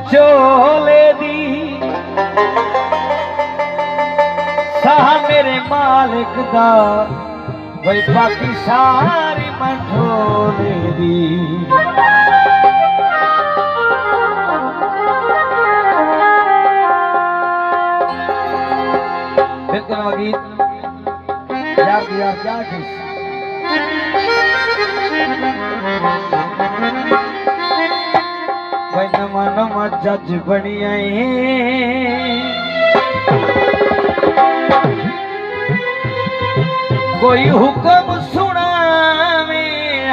विचोले दी साह मेरे मालिक दा वही बाकी सारी मंठोले दी बिल्कुल गीत यार क्या किस भाई नमा नमा जज बनिया कोई हुक्म सुना में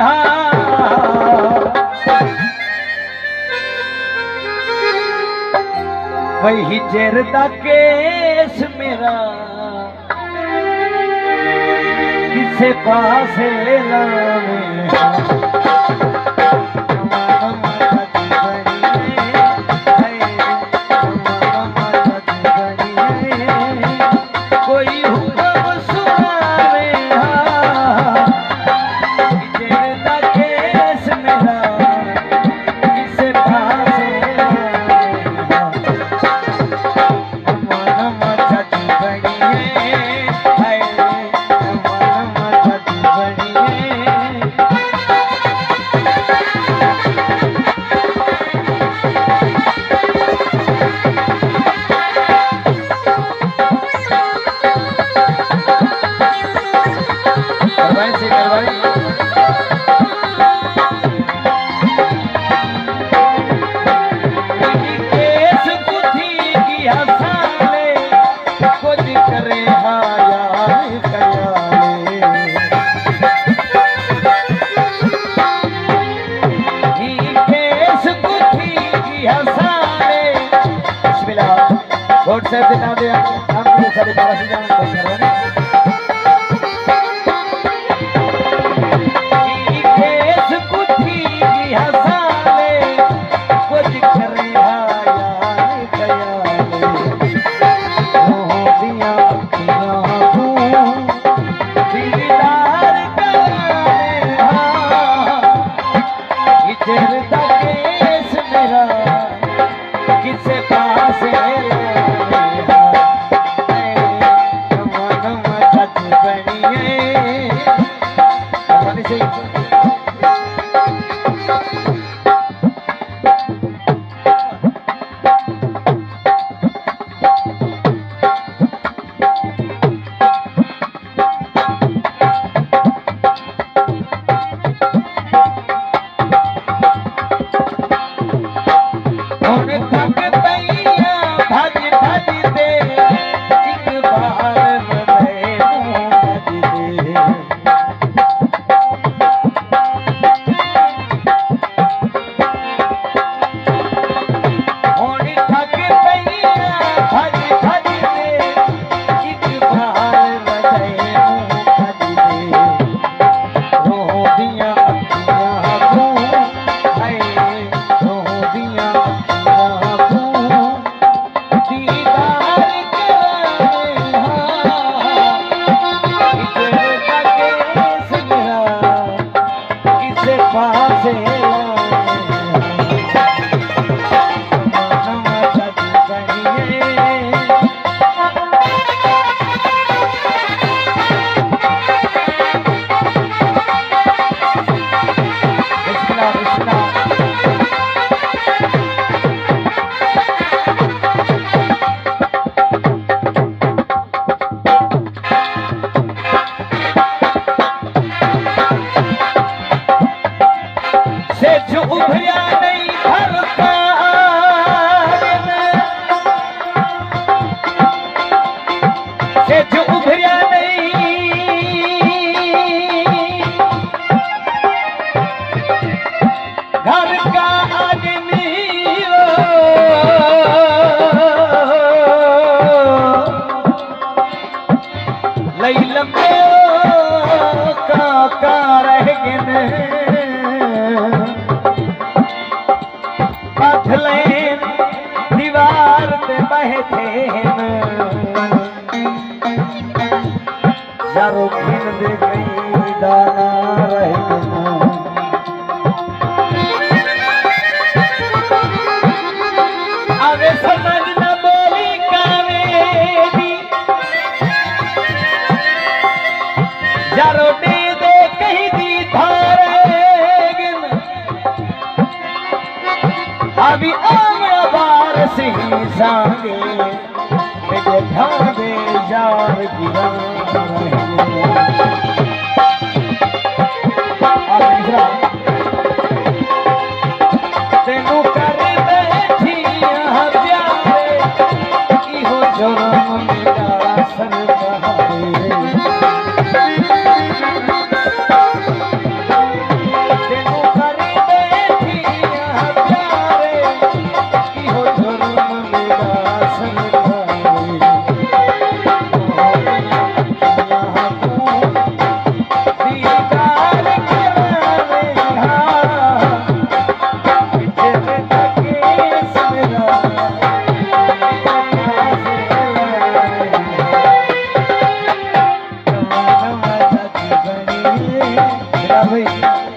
भाई हिजर दा केस मेरा किसे पासे लावे व्हाट्सएप दिखा दे आपको सारे बाबा से जाना करवाने यार सी सांगे मेरे ढाबे यार गिरा तेनू कर बैठी प्यारे इहो जुर्म मेरा सरकारे तेनू कर बैठी प्यारे इहो जुर्म मेरा सरकारे दीदार करावे भाई